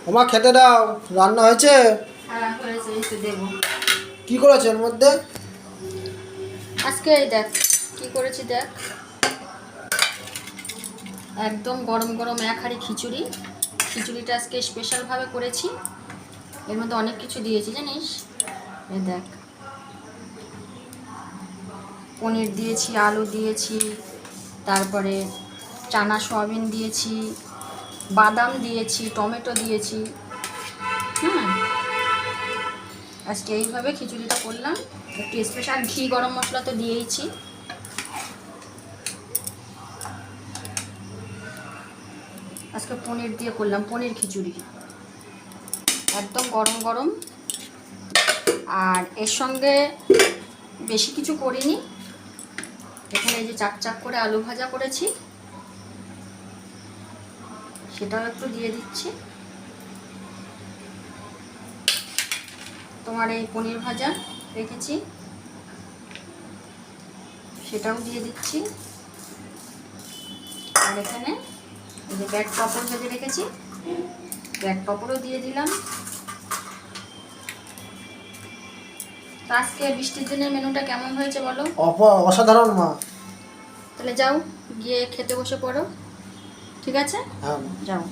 ওমা খেতে দাও, রান্না হয়েছে? হ্যাঁ হয়েছে, এই তো দেবো। কি করেছে এর মধ্যে? আজকে এই দেখ কি করেছি, দেখ একদম গরম গরম এক হাঁড়ি খিচুড়ি। খিচুড়িটা আজকে স্পেশালভাবে করেছি, এর মধ্যে অনেক কিছু দিয়েছি জানিস। এই দেখ, পনির দিয়েছি, আলু দিয়েছি, তারপরে চানা সয়াবিন দিয়েছি, বাদাম দিয়েছি, টমেটো দিয়েছি। আজকে এইভাবে খিচুড়িটা করলাম। একটু স্পেশাল ঘি গরম মশলা তো দিয়েইছি। আজকে পনির দিয়ে করলাম, পনির খিচুড়ি একদম গরম গরম। আর এর সঙ্গে বেশি কিছু করিনি, এখানে এই যে চাক চাক করে আলু ভাজা করেছি, সেটাও একটু দিয়ে দিচ্ছি। তোমার এই পনির ভাজা রেখেছি, সেটাও দিয়ে দিচ্ছি। আর এখানে এই যে ব্যাট পাঁপড় ভেজে রেখেছি, ব্যাট পাঁপড়ও দিয়ে দিলাম। তো আজকে বৃষ্টির দিনের মেনুটা কেমন হয়েছে বলো? অসাধারণ মা। তাহলে যাও, গিয়ে খেতে বসে পড়ো, ঠিক আছে? হ্যাঁ। যাও।